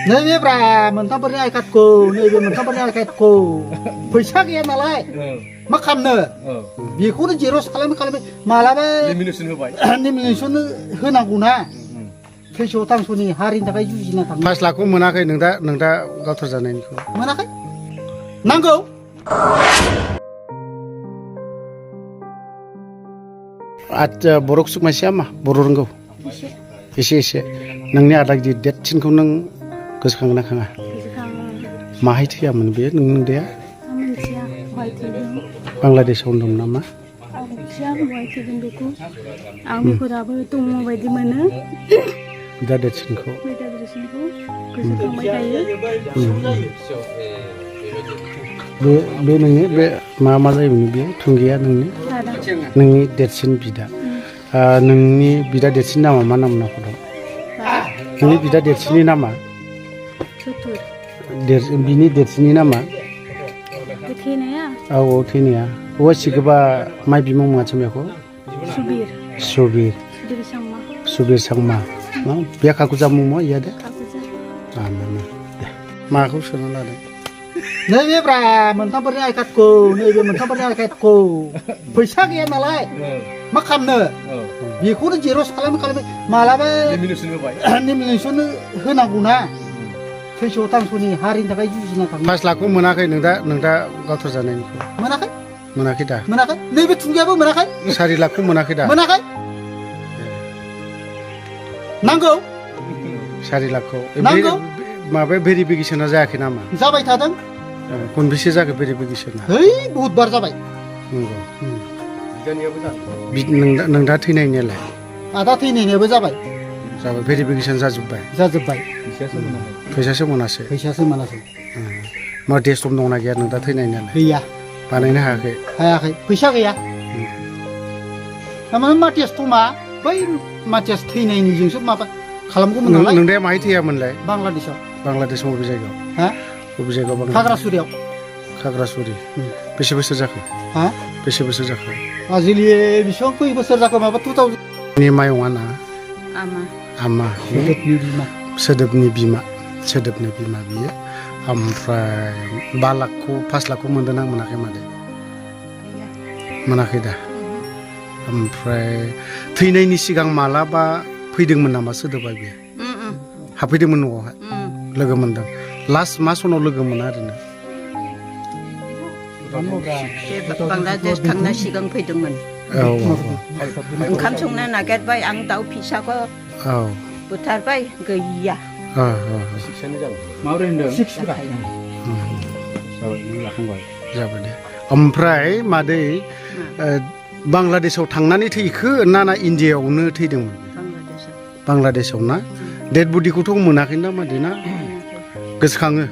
नैबे ब्रा मोनथामफोरनि आइकार्डखौ नैबे मोनथामफोरनि आइकार्डखौ फैसा गैया नालाय मा खालामनो बेखौनो जेरक्स खालामै मालाबा लेमिनेसन होनांगौना थैस' थांस'नि हारिनि थाखाय जुजिना थाङो 5 लाखखौ मोनाखै नों दा गावथार जानायनिखौ मोनाखै नांगौ आच्छा बर'खौ सुखमायसेया मा बर' रोंगौ एसे नोंनि आदा गिदिर देरसिनखौ नों गोसोखांना खाङा माहाय थैयामोन बे नों दे बांलादेशआव दं नामा आं बेफोराबो दङ बायदि मोनो दा देरसिनखौ गोसोखांबाय थायो बे नोंनि बे मा जायोमोन बे थुंगिया नोंनि देरसिन बिदा नोंनि बिदा देरसिन नामा मा नाम नाखौ दं नोंनि बिदा देरसिननि नामा बिनि देरसिननि नामा थैनाया औ थैनाया औवा सिगोबा माइ बिमुं माथो बेखौ सुबिर सांमा बे खाखौ जामुं मा इया दे माखौ सोना लादों नैबे ब्रा मोनथामफोरनि आइकार्डखौ नैबे मोनथामफोरनि आइकार्डखौ फैसा गैया नालाय मा खालामनो बेखौनो जेरक्स खालामै मालाबा लेमिनेसन होनांगौना थैस' थांस'नि हारिनि थाखाय जुजिना थाङो 5 लाखखौ मोनाखै नों दा गावथार जानायनिखौ मोनाखै दा नैबे थुंगियाबो मोनाखै 4 लाखखौ मोनाखै दा मोनाखै नांगौ 4 लाखखौ माबा भेरिफिकेसना जायाखै नामा जाबाय थादों खनबेसे जाखो भेरिफिकेसना बहुत बार जाबाय नंगौ नों दा थैनायनियालाय आदा थैनायनियाबो जाबाय भेरिफिकेसन जाजोब्बाय फैसासो मोनासै मा टेस्ट दंना गैया नों दा थैनायनियालाय गैया बानायनो हायाखै फैसा गैया थारमाने माटियास थमा बै माटियास थैनायनिजोंसो माबा खालामगौमोन नालाय नों दा माहाय थैयामोनलाय बांलादेशआव बबे जायगायाव खाग्रासुरि बेसे बोसोर जाखो बेसे बोसोर जाखो आजिलि बेसेबां खै बोसोर जाखो माबा 2000 नि मायंआ ना आमा सोदोबनि बिमा बियो ओमफ्राय 5 लाखखौ मोनदों ना मोनाखै मादै मोनाखै दा ओमफ्राय थैनायनि सिगां मालाबा फैदोंमोन नामा सोदोबा बियो हाबफैदोंमोन न'आवहाय लोगो मोनदों लास्ट मा सनाव लोगो मोना ओरैनो बांलादेश थांना सिगां फैदोंमोन ओंखाम संनो नागिरबाय आं दाउ फिसाखौ बुथारबाय गैया जाबाय दे ओमफ्राय मादै बांलादेशआव थांनानै थैखो ना इण्डियाआवनो थैदोंमोन बांलादेशआव ना डेड बडिखौथ' मोनाखै ना मादै ना गोसोखाङो